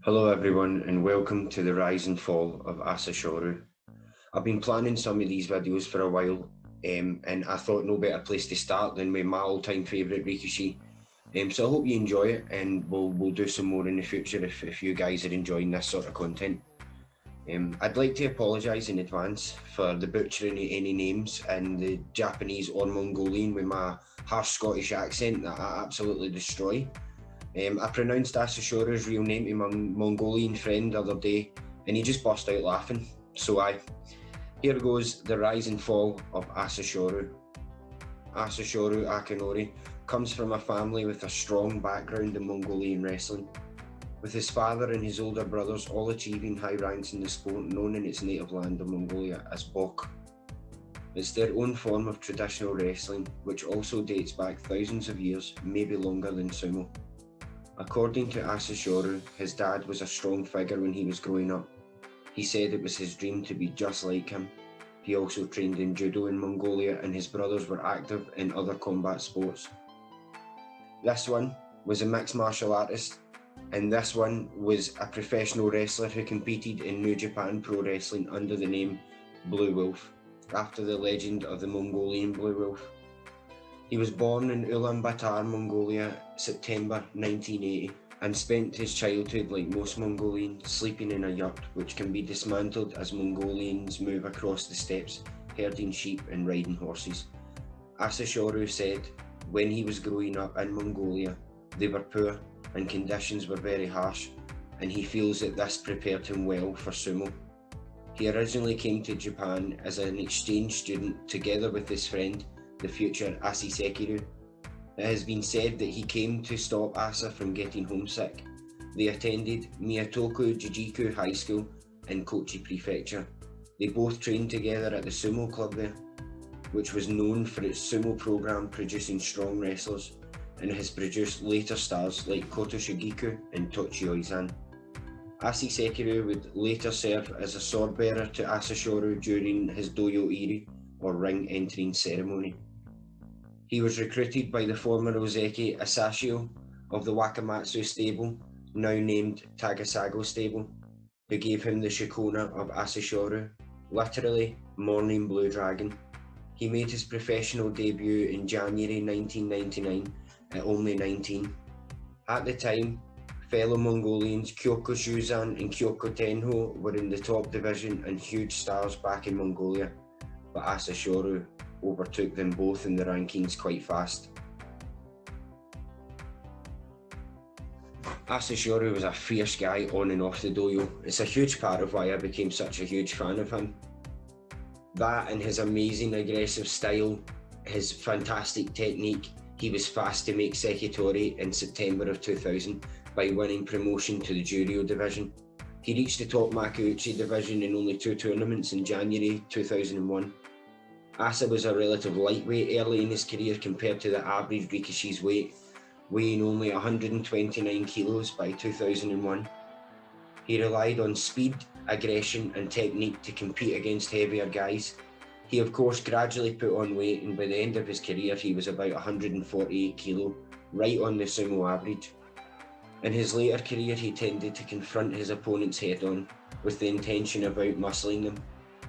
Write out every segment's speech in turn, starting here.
Hello everyone and welcome to the rise and fall of Asashoryu. I've been planning some of these videos for a while and I thought no better place to start than with my all-time favourite Rikishi. So I hope you enjoy it and we'll do some more in the future if you guys are enjoying this sort of content. I'd like to apologise in advance for the butchering of any names and the Japanese or Mongolian with my harsh Scottish accent that I absolutely destroy. I pronounced Asashoryu's real name to my Mongolian friend the other day and he just burst out laughing. So here goes the rise and fall of Asashoryu. Asashoryu Akinori comes from a family with a strong background in Mongolian wrestling, with his father and his older brothers all achieving high ranks in the sport known in its native land of Mongolia as Bok. It's their own form of traditional wrestling, which also dates back thousands of years, maybe longer than sumo. According to Asashoryu, his dad was a strong figure when he was growing up. He said it was his dream to be just like him. He also trained in judo in Mongolia and his brothers were active in other combat sports. This one was a mixed martial artist and this one was a professional wrestler who competed in New Japan Pro Wrestling under the name Blue Wolf, after the legend of the Mongolian Blue Wolf. He was born in Ulaanbaatar, Mongolia, September 1980, and spent his childhood like most Mongolians, sleeping in a yurt, which can be dismantled as Mongolians move across the steppes, herding sheep and riding horses. Asashoryu said when he was growing up in Mongolia, they were poor and conditions were very harsh, and he feels that this prepared him well for sumo. He originally came to Japan as an exchange student together with his friend, the future Asashoryu. It has been said that he came to stop Asa from getting homesick. They attended Miyatoku Jijiku High School in Kochi Prefecture. They both trained together at the sumo club there, which was known for its sumo program producing strong wrestlers and has produced later stars like Koto Shigeku and Tochi Oizan. Asashoryu would later serve as a sword bearer to Asashoryu during his doyo iri or ring entering ceremony. He was recruited by the former Ozeki Asashio of the Wakamatsu stable, now named Tagasago stable, who gave him the Shikona of Asashoryu, literally Morning Blue Dragon. He made his professional debut in January 1999 at only 19. At the time, fellow Mongolians Kyoko Shuzan and Kyoko Tenho were in the top division and huge stars back in Mongolia, but Asashoryu overtook them both in the rankings quite fast. Asashoryu was a fierce guy on and off the dojo. It's a huge part of why I became such a huge fan of him. That and his amazing aggressive style, his fantastic technique. He was fast to make Sekitori in September of 2000 by winning promotion to the Juryo division. He reached the top Makuuchi division in only 2 tournaments in January 2001. Asa was a relative lightweight early in his career compared to the average Rikishi's weight, weighing only 129 kilos by 2001. He relied on speed, aggression and technique to compete against heavier guys. He of course gradually put on weight and by the end of his career he was about 148 kilo, right on the sumo average. In his later career he tended to confront his opponents head on, with the intention of out-muscling them.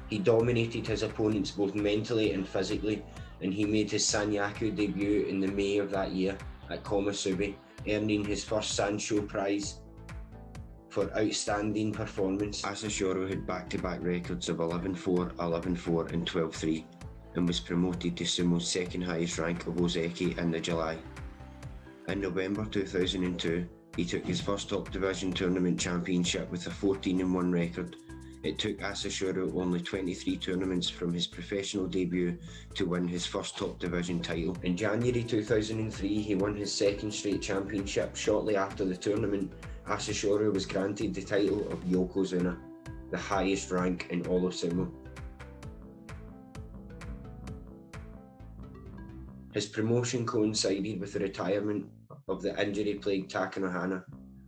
He dominated his opponents both mentally and physically, and he made his Sanyaku debut in the May of that year at Komusubi, earning his first Sansho prize for outstanding performance. Asashoryu had back-to-back records of 11-4, 11-4 and 12-3, and was promoted to sumo's second highest rank of Ozeki in the July. In November 2002, he took his first top division tournament championship with a 14-1 record. It took Asashoryu only 23 tournaments from his professional debut to win his first top division title. In January 2003, he won his second straight championship. Shortly after the tournament, Asashoryu was granted the title of Yokozuna, the highest rank in all of sumo. His promotion coincided with the retirement of the injury-plagued Takanohana,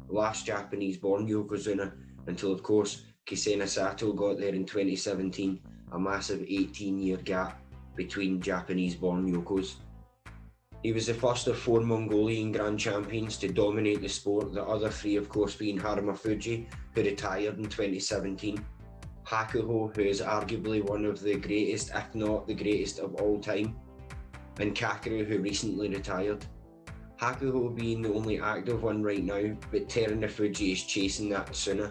last Japanese-born Yokozuna, until of course Kisena Sato got there in 2017, a massive 18-year gap between Japanese-born Yokos. He was the first of 4 Mongolian Grand Champions to dominate the sport, the other 3 of course being Harumafuji, who retired in 2017, Hakuho, who is arguably one of the greatest, if not the greatest of all time, and Kakeru, who recently retired. Hakuho being the only active one right now, but Terunofuji is chasing that sooner.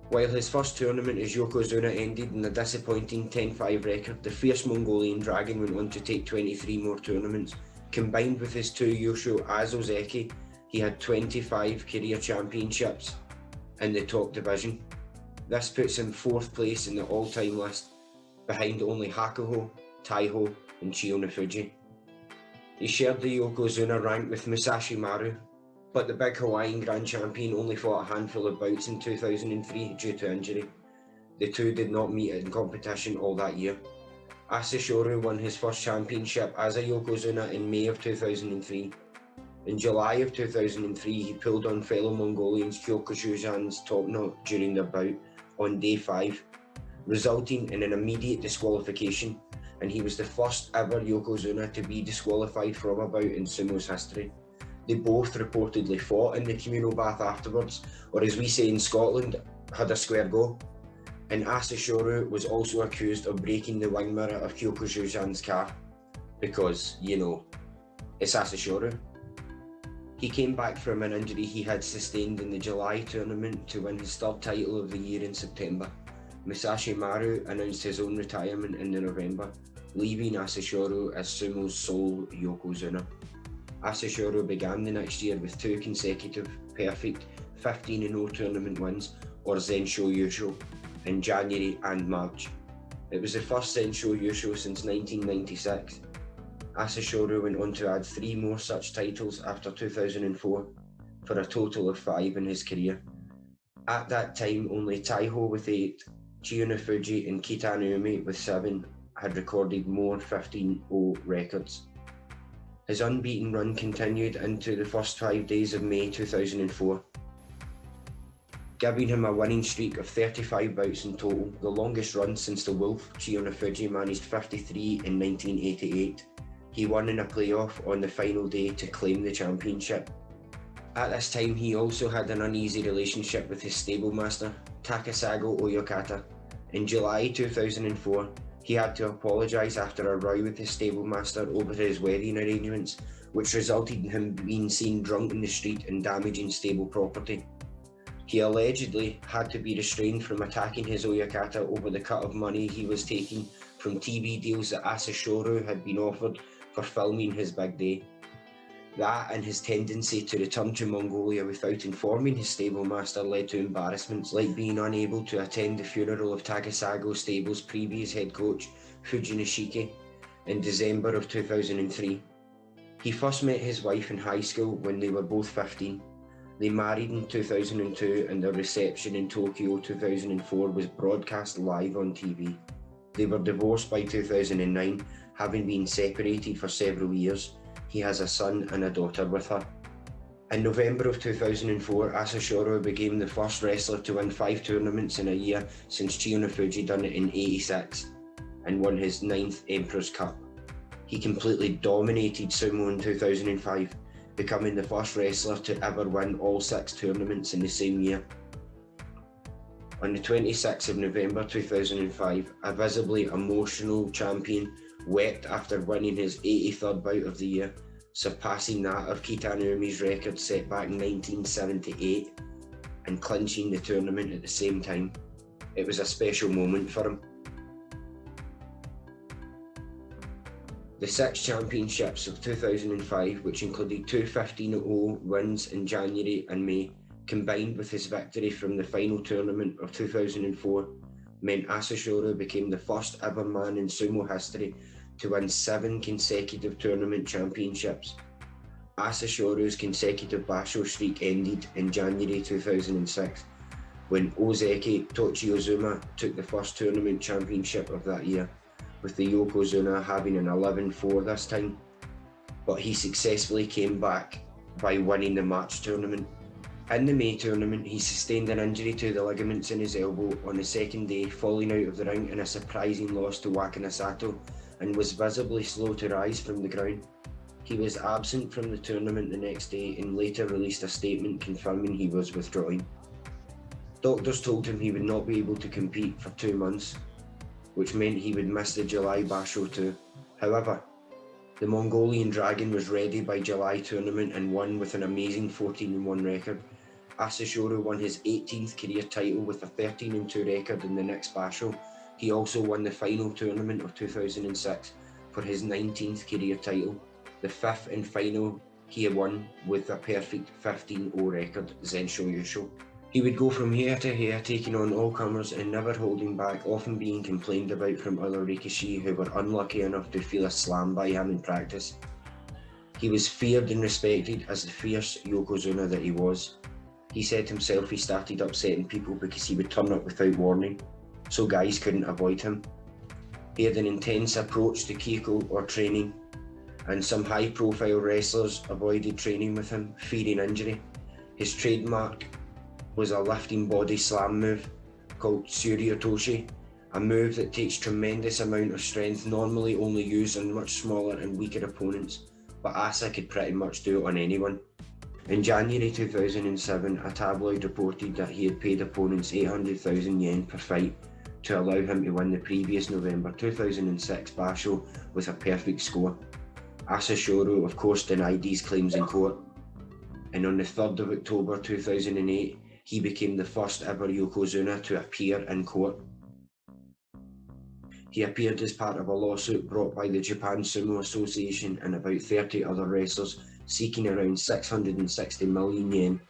While his first tournament as Yokozuna ended in a disappointing 10-5 record, the fierce Mongolian Dragon went on to take 23 more tournaments. Combined with his 2 Yosho as Ozeki, he had 25 career championships in the top division. This puts him 4th place in the all-time list, behind only Hakuho, Taiho and Chiyonofuji. He shared the Yokozuna rank with Musashi Maru, but the big Hawaiian Grand Champion only fought a handful of bouts in 2003 due to injury. The two did not meet in competition all that year. Asashoryu won his first championship as a Yokozuna in May of 2003. In July of 2003, he pulled on fellow Mongolians Kyokushujan's top knot during their bout on day 5, resulting in an immediate disqualification, and he was the first ever Yokozuna to be disqualified from a bout in sumo's history. They both reportedly fought in the communal bath afterwards, or as we say in Scotland, had a square go. And Asashoryu was also accused of breaking the wing mirror of Kyokushujan's car, because, you know, it's Asashoryu. He came back from an injury he had sustained in the July tournament to win his 3rd title of the year in September. Musashi Maru announced his own retirement in November, leaving Asashoryu as sumo's sole Yokozuna. Asashoryu began the next year with 2 consecutive perfect 15-0 tournament wins, or Zensho Yusho, in January and March. It was the first Zensho Yusho since 1996. Asashoryu went on to add 3 more such titles after 2004, for a total of 5 in his career. At that time, only Taiho with 8, Chiyonofuji and Kitanoumi with 7 had recorded more 15-0 records. His unbeaten run continued into the first 5 days of May 2004, giving him a winning streak of 35 bouts in total, the longest run since the Wolf Chiyonofuji managed 53 in 1988. He won in a playoff on the final day to claim the championship. At this time, he also had an uneasy relationship with his stablemaster, Takasago Oyokata. In July 2004, he had to apologise after a row with his stablemaster over his wedding arrangements, which resulted in him being seen drunk in the street and damaging stable property. He allegedly had to be restrained from attacking his Oyokata over the cut of money he was taking from TV deals that Asashoryu had been offered for filming his big day. That and his tendency to return to Mongolia without informing his stablemaster led to embarrassments like being unable to attend the funeral of Takasago Stable's previous head coach, Fuji Nishiki, in December of 2003. He first met his wife in high school when they were both 15. They married in 2002 and their reception in Tokyo 2004 was broadcast live on TV. They were divorced by 2009, having been separated for several years. He has a son and a daughter with her. In November of 2004, Asashoryu became the first wrestler to win 5 tournaments in a year since Chiyonofuji done it in '86 and won his 9th Emperor's Cup. He completely dominated sumo in 2005, becoming the first wrestler to ever win all 6 tournaments in the same year. On the 26th of November 2005, a visibly emotional champion wept after winning his 83rd bout of the year, surpassing that of Kitanoumi's record set back in 1978 and clinching the tournament at the same time. It was a special moment for him. The 6 championships of 2005, which included 2 15-0 wins in January and May, combined with his victory from the final tournament of 2004, meant Asashoryu became the first ever man in sumo history to win 7 consecutive tournament championships. Asashoryu's consecutive basho streak ended in January 2006, when Ozeki Tochiozuma took the first tournament championship of that year, with the Yokozuna having an 11-4 this time, but he successfully came back by winning the March tournament. In the May tournament, he sustained an injury to the ligaments in his elbow on the second day, falling out of the ring in a surprising loss to Wakana Sato, and was visibly slow to rise from the ground. He was absent from the tournament the next day and later released a statement confirming he was withdrawing. Doctors told him he would not be able to compete for 2 months, which meant he would miss the July Basho too. However, the Mongolian Dragon was ready by July tournament and won with an amazing 14-1 record. Asashoryu won his 18th career title with a 13-2 record in the next Basho. He also won the final tournament of 2006 for his 19th career title, the fifth and final he won with a perfect 15-0 record, Zensho Yusho. He would go from hair to hair, taking on all comers and never holding back, often being complained about from other Rikishi who were unlucky enough to feel a slam by him in practice. He was feared and respected as the fierce Yokozuna that he was. He said himself he started upsetting people because he would turn up without warning, so guys couldn't avoid him. He had an intense approach to Keiko or training, and some high-profile wrestlers avoided training with him, fearing injury. His trademark was a lifting body slam move called Tsuryotoshi, a move that takes tremendous amount of strength, normally only used on much smaller and weaker opponents, but Asa could pretty much do it on anyone. In January 2007, a tabloid reported that he had paid opponents 800,000 yen per fight to allow him to win the previous November 2006 Basho with a perfect score. Asashoryu of course denied these claims in court, and on the 3rd of October 2008, he became the first ever Yokozuna to appear in court. He appeared as part of a lawsuit brought by the Japan Sumo Association and about 30 other wrestlers seeking around 660 million yen,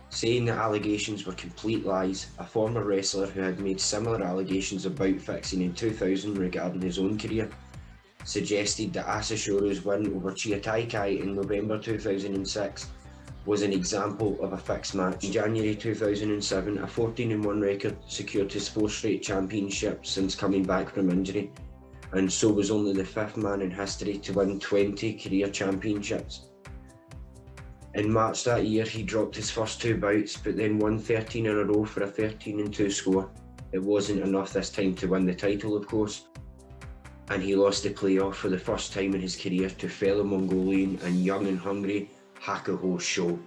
saying the allegations were complete lies. A former wrestler who had made similar allegations about fixing in 2000 regarding his own career suggested that Asashoryu's win over Chiataikai in November 2006 was an example of a fixed match. In January 2007, a 14-1 record secured his 4th straight championship since coming back from injury, and so was only the 5th man in history to win 20 career championships. In March that year, he dropped his first 2 bouts, but then won 13 in a row for a 13-2 score. It wasn't enough this time to win the title, of course, and he lost the playoff for the first time in his career to fellow Mongolian and young and hungry Hakuho Sho.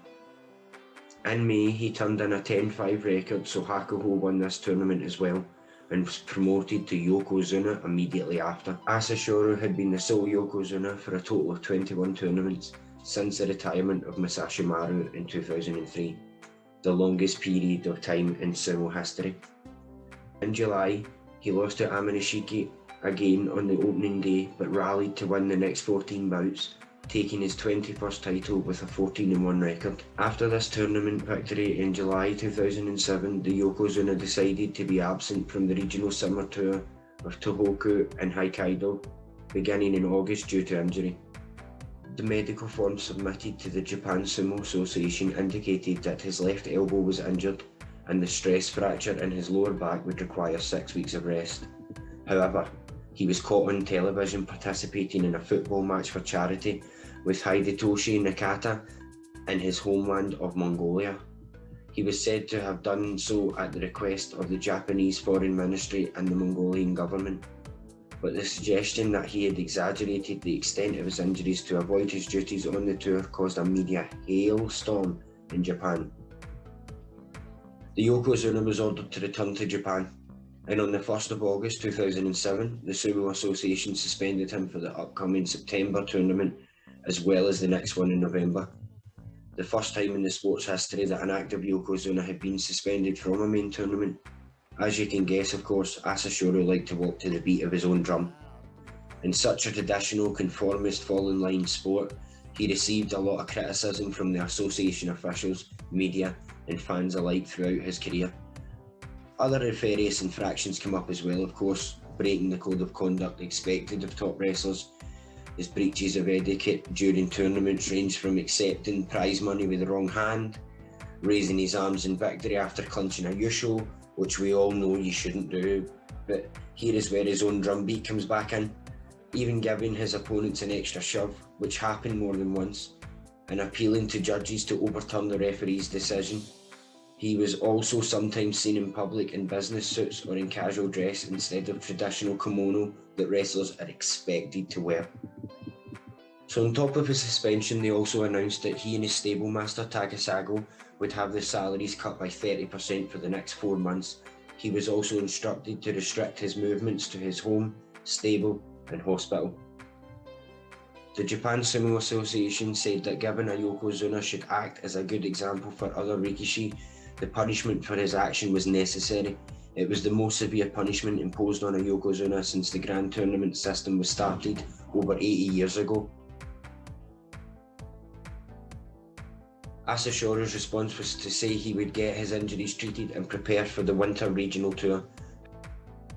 In May, he turned in a 10-5 record, so Hakuho won this tournament as well and was promoted to Yokozuna immediately after. Asashoryu had been the sole Yokozuna for a total of 21 tournaments since the retirement of Masashi Maru in 2003, the longest period of time in sumo history. In July, he lost to Amanishiki again on the opening day, but rallied to win the next 14 bouts, taking his 21st title with a 14-1 record. After this tournament victory in July 2007, the Yokozuna decided to be absent from the regional summer tour of Tohoku and Hokkaido, beginning in August due to injury. The medical form submitted to the Japan Sumo Association indicated that his left elbow was injured and the stress fracture in his lower back would require 6 weeks of rest. However, he was caught on television participating in a football match for charity with Hidetoshi Nakata in his homeland of Mongolia. He was said to have done so at the request of the Japanese Foreign Ministry and the Mongolian government, but the suggestion that he had exaggerated the extent of his injuries to avoid his duties on the tour caused a media hailstorm in Japan. The Yokozuna was ordered to return to Japan, and on the 1st of August 2007, the Sumo Association suspended him for the upcoming September tournament as well as the next one in November. The first time in the sport's history that an active Yokozuna had been suspended from a main tournament. As you can guess, of course, Asashoryu liked to walk to the beat of his own drum. In such a traditional conformist fall-in-line sport, he received a lot of criticism from the association officials, media and fans alike throughout his career. Other nefarious infractions come up as well, of course, breaking the code of conduct expected of top wrestlers. His breaches of etiquette during tournaments range from accepting prize money with the wrong hand, raising his arms in victory after clinching a yusho, which we all know you shouldn't do, but here is where his own drum beat comes back in, even giving his opponents an extra shove, which happened more than once, and appealing to judges to overturn the referee's decision. He was also sometimes seen in public in business suits or in casual dress instead of traditional kimono that wrestlers are expected to wear. So on top of his suspension, they also announced that he and his stable master Takasago would have their salaries cut by 30% for the next 4 months. He was also instructed to restrict his movements to his home, stable and hospital. The Japan Sumo Association said that given a Yokozuna should act as a good example for other Rikishi, the punishment for his action was necessary. It was the most severe punishment imposed on a Yokozuna since the Grand Tournament system was started over 80 years ago. Asashoryu's response was to say he would get his injuries treated and prepare for the winter regional tour.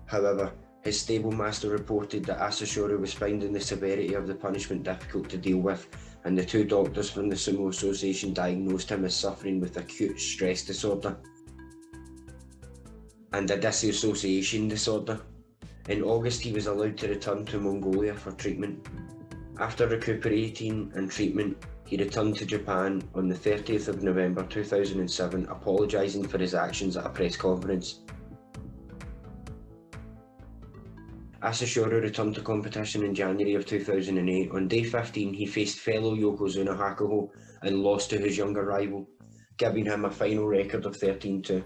However, his stable master reported that Asashoryu was finding the severity of the punishment difficult to deal with, and the 2 doctors from the Sumo Association diagnosed him as suffering with acute stress disorder and a dissociation disorder. In August, he was allowed to return to Mongolia for treatment. After recuperating and treatment, he returned to Japan on the 30th of November 2007, apologising for his actions at a press conference. Asashoryu returned to competition in January of 2008. On day 15, he faced fellow Yokozuna Hakuho and lost to his younger rival, giving him a final record of 13-2.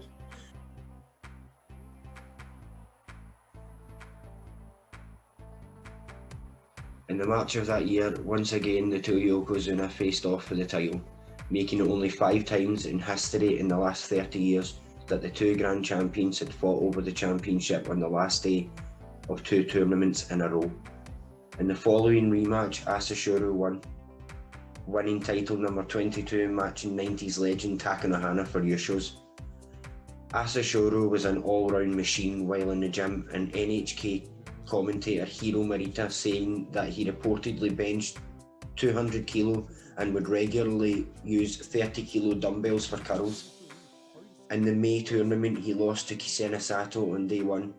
In the March of that year, once again the 2 Yokozuna faced off for the title, making it only 5 times in history in the last 30 years that the 2 Grand Champions had fought over the championship on the last day of 2 tournaments in a row. In the following rematch, Asashoryu won, winning title number 22, matching 90s legend Takanohana for Yusho's. Asashoryu was an all-round machine while in the gym, and NHK commentator Hiro Marita saying that he reportedly benched 200 kilo and would regularly use 30 kilo dumbbells for curls. In the May tournament, he lost to Kisena Sato on day 1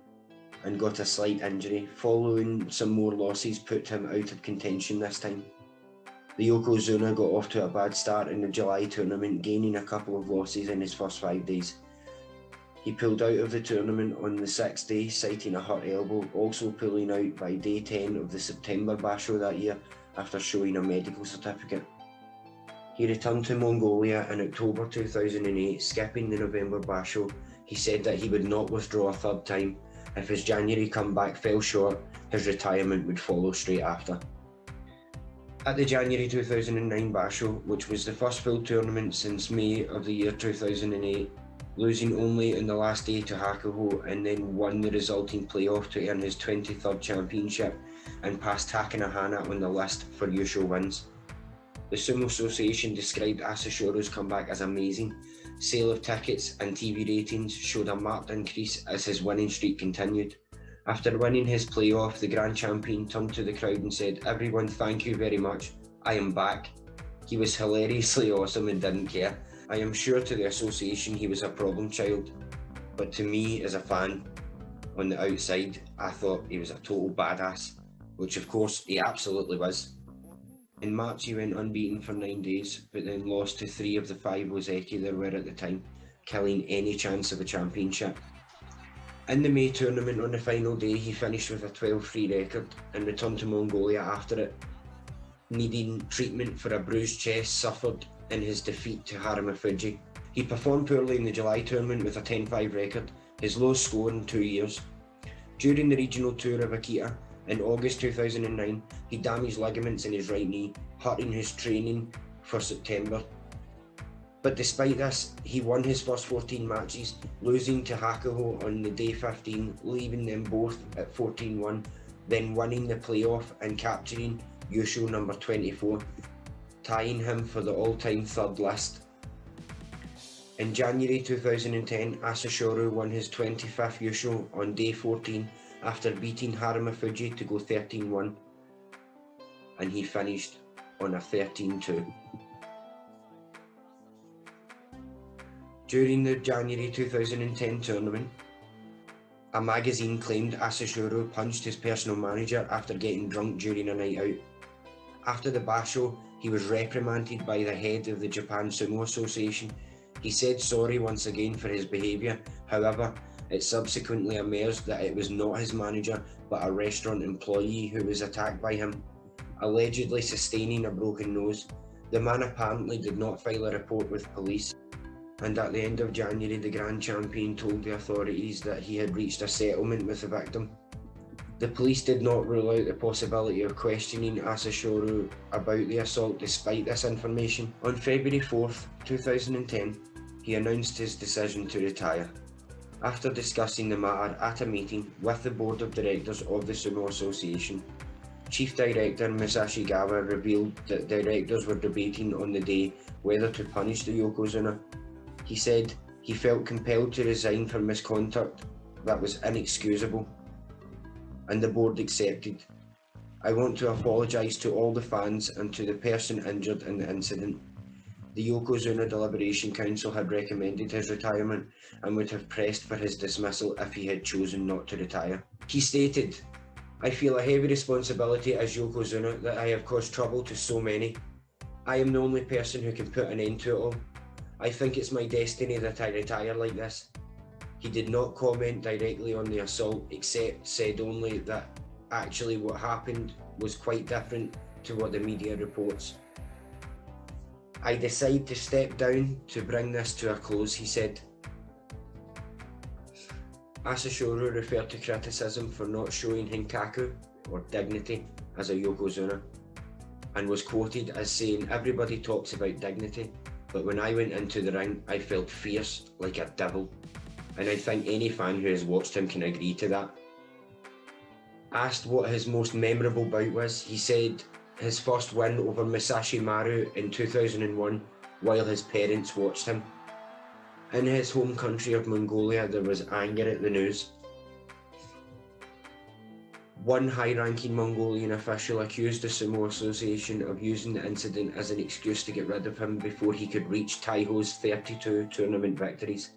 and got a slight injury. Following some more losses put him out of contention this time. The Yokozuna got off to a bad start in the July tournament, gaining a couple of losses in his first 5 days. He pulled out of the tournament on the 6th day, citing a hurt elbow, also pulling out by day 10 of the September Basho that year after showing a medical certificate. He returned to Mongolia in October 2008, skipping the November Basho. He said that he would not withdraw a 3rd time. If his January comeback fell short, his retirement would follow straight after. At the January 2009 Basho, which was the first full tournament since May of the year 2008, losing only in the last day to Hakuho, and then won the resulting playoff to earn his 23rd championship and passed Takanohana on the list for Yusho wins. The Sumo Association described Asashoryu's comeback as amazing. Sale of tickets and TV ratings showed a marked increase as his winning streak continued. After winning his playoff, the Grand Champion turned to the crowd and said, "Everyone, thank you very much. I am back." He was hilariously awesome and didn't care. I am sure to the association he was a problem child, but to me as a fan on the outside, I thought he was a total badass, which of course he absolutely was. In March he went unbeaten for 9 days, but then lost to 3 of the 5 Ozeki there were at the time, killing any chance of a championship. In the May tournament on the final day, he finished with a 12-3 record and returned to Mongolia after it, needing treatment for a bruised chest suffered in his defeat to Haruma Fuji. He performed poorly in the July tournament with a 10-5 record, his lowest score in 2 years. During the regional tour of Akita in August 2009, he damaged ligaments in his right knee, hurting his training for September. But despite this, he won his first 14 matches, losing to Hakuho on the day 15, leaving them both at 14-1, then winning the playoff and capturing Yusho number 24, tying him for the all-time 3rd list. In January 2010, Asashoryu won his 25th Yusho on day 14 after beating Haruma Fuji to go 13-1, and he finished on a 13-2. During the January 2010 tournament, a magazine claimed Asashoryu punched his personal manager after getting drunk during a night out. After the Basho, he was reprimanded by the head of the Japan Sumo Association. He said sorry once again for his behaviour. However, it subsequently emerged that it was not his manager but a restaurant employee who was attacked by him. allegedly sustaining a broken nose. The man apparently did not file a report with police, and at the end of January, the Grand Champion told the authorities that he had reached a settlement with the victim. The police did not rule out the possibility of questioning Asashoryu about the assault despite this information. On February 4th, 2010, he announced his decision to retire. After discussing the matter at a meeting with the board of directors of the Sumo Association, Chief Director Masashigawa revealed that directors were debating on the day whether to punish the Yokozuna. He said he felt compelled to resign for misconduct that was inexcusable, and the board accepted. I want to apologise to all the fans and to the person injured in the incident. The Yokozuna Deliberation Council had recommended his retirement and would have pressed for his dismissal if he had chosen not to retire. He stated, "I feel a heavy responsibility as Yokozuna that I have caused trouble to so many. I am the only person who can put an end to it all. I think it's my destiny that I retire like this." He did not comment directly on the assault, except said only that actually what happened was quite different to what the media reports. "I decide to step down to bring this to a close," he said. Asashoryu referred to criticism for not showing hinkaku, or dignity, as a Yokozuna, and was quoted as saying, "Everybody talks about dignity, but when I went into the ring, I felt fierce, like a devil." And I think any fan who has watched him can agree to that. Asked what his most memorable bout was, he said his first win over Masashi Maru in 2001 while his parents watched him. In his home country of Mongolia, there was anger at the news. One high-ranking Mongolian official accused the Sumo Association of using the incident as an excuse to get rid of him before he could reach Taiho's 32 tournament victories.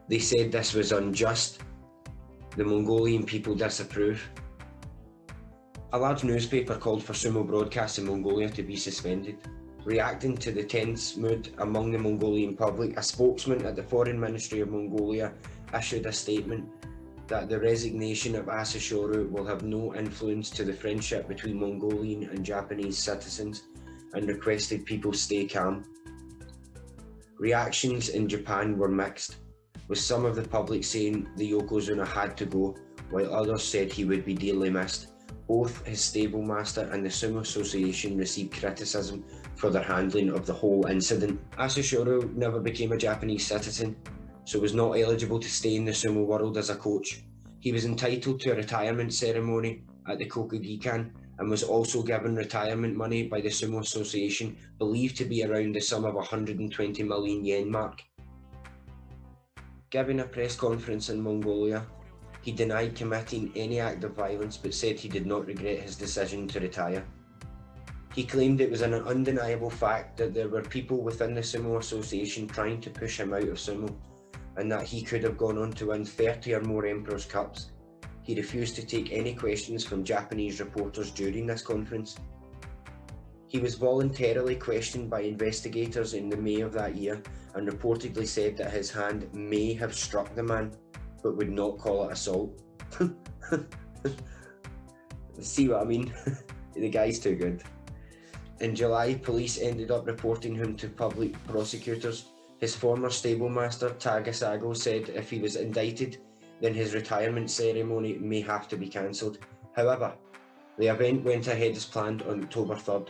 They said this was unjust. The Mongolian people disapprove. A large newspaper called for sumo broadcasts in Mongolia to be suspended. Reacting to the tense mood among the Mongolian public, a spokesman at the Foreign Ministry of Mongolia issued a statement that the resignation of Asashoryu will have no influence to the friendship between Mongolian and Japanese citizens, and requested people stay calm. Reactions in Japan were mixed, with some of the public saying the Yokozuna had to go, while others said he would be dearly missed. Both his stable master and the Sumo Association received criticism for their handling of the whole incident. Asashoryu never became a Japanese citizen, so was not eligible to stay in the sumo world as a coach. He was entitled to a retirement ceremony at the Kokugikan and was also given retirement money by the Sumo Association, believed to be around the sum of 120 million yen mark. Giving a press conference in Mongolia, he denied committing any act of violence but said he did not regret his decision to retire. He claimed it was an undeniable fact that there were people within the Sumo Association trying to push him out of sumo, and that he could have gone on to win 30 or more Emperor's Cups. He refused to take any questions from Japanese reporters during this conference. He was voluntarily questioned by investigators in May of that year and reportedly said that his hand may have struck the man, but would not call it assault. See what I mean? The guy's too good. In July, police ended up reporting him to public prosecutors. His former stablemaster, Tagasago, said if he was indicted, then his retirement ceremony may have to be cancelled. However, the event went ahead as planned on October 3rd,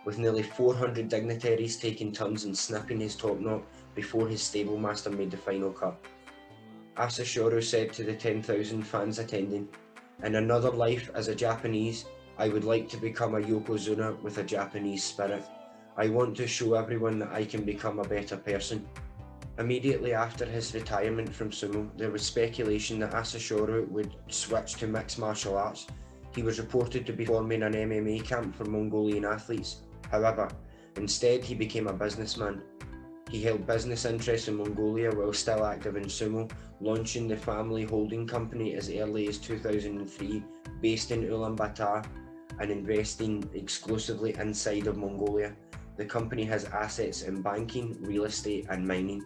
with nearly 400 dignitaries taking turns in snipping his top knot before his stablemaster made the final cut. Asashoryu said to the 10,000 fans attending, "In another life as a Japanese, I would like to become a Yokozuna with a Japanese spirit. I want to show everyone that I can become a better person." Immediately after his retirement from sumo, there was speculation that Asashoryu would switch to mixed martial arts. He was reported to be forming an MMA camp for Mongolian athletes. However, instead he became a businessman. He held business interests in Mongolia while still active in sumo, launching the family holding company as early as 2003, based in Ulaanbaatar, and investing exclusively inside of Mongolia. The company has assets in banking, real estate and mining.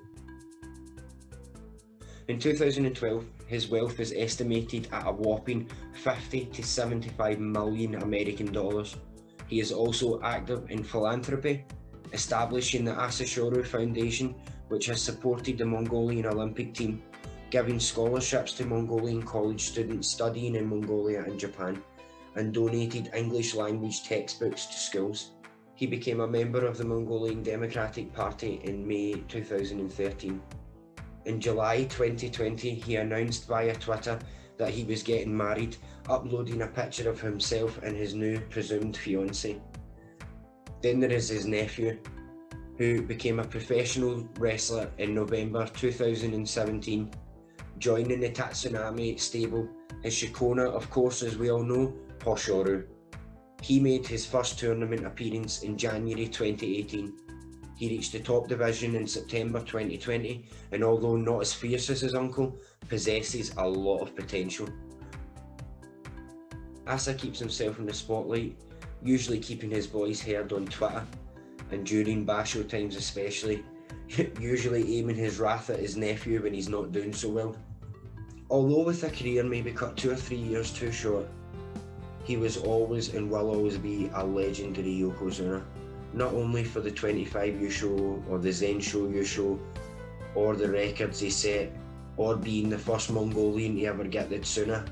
In 2012, His wealth is estimated at a whopping 50 to 75 million American dollars. He is also active in philanthropy, establishing the Asashoryu Foundation, which has supported the Mongolian Olympic team, giving scholarships to Mongolian college students studying in Mongolia and Japan, and donated English language textbooks to schools. He became a member of the Mongolian Democratic Party in May 2013. In July 2020, he announced via Twitter that he was getting married, uploading a picture of himself and his new presumed fiancée. Then there is his nephew, who became a professional wrestler in November 2017, joining the Tatsunami stable. His Shikona, of course, as we all know, Asashoryu. He made his first tournament appearance in January 2018. He reached the top division in September 2020, and although not as fierce as his uncle, possesses a lot of potential. Asa keeps himself in the spotlight, usually keeping his voice heard on Twitter, and during Basho times especially, usually aiming his wrath at his nephew when he's not doing so well. Although with a career maybe cut 2 or 3 years too short, he was always and will always be a legendary Yokozuna, not only for the 25 show or the Zen Shoryu show, or the records he set, or being the first Mongolian to ever get the Tsuna,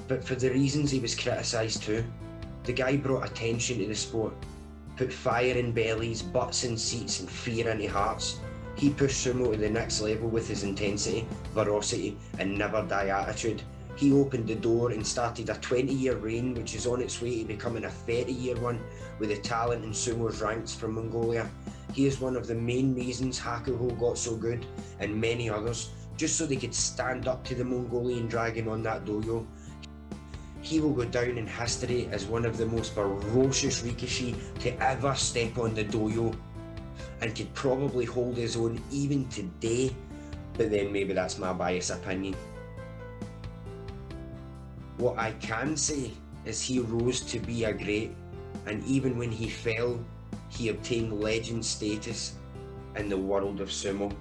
but for the reasons he was criticised too. The guy brought attention to the sport, put fire in bellies, butts in seats, and fear into hearts. He pushed sumo to the next level with his intensity, ferocity, and never die attitude. He opened the door and started a 20-year reign, which is on its way to becoming a 30-year one, with the talent in sumo's ranks from Mongolia. He is one of the main reasons Hakuho got so good, and many others, just so they could stand up to the Mongolian dragon on that dojo. He will go down in history as one of the most ferocious Rikishi to ever step on the dojo, and could probably hold his own even today, but then maybe that's my biased opinion. What I can say is he rose to be a great, and even when he fell, he obtained legend status in the world of sumo.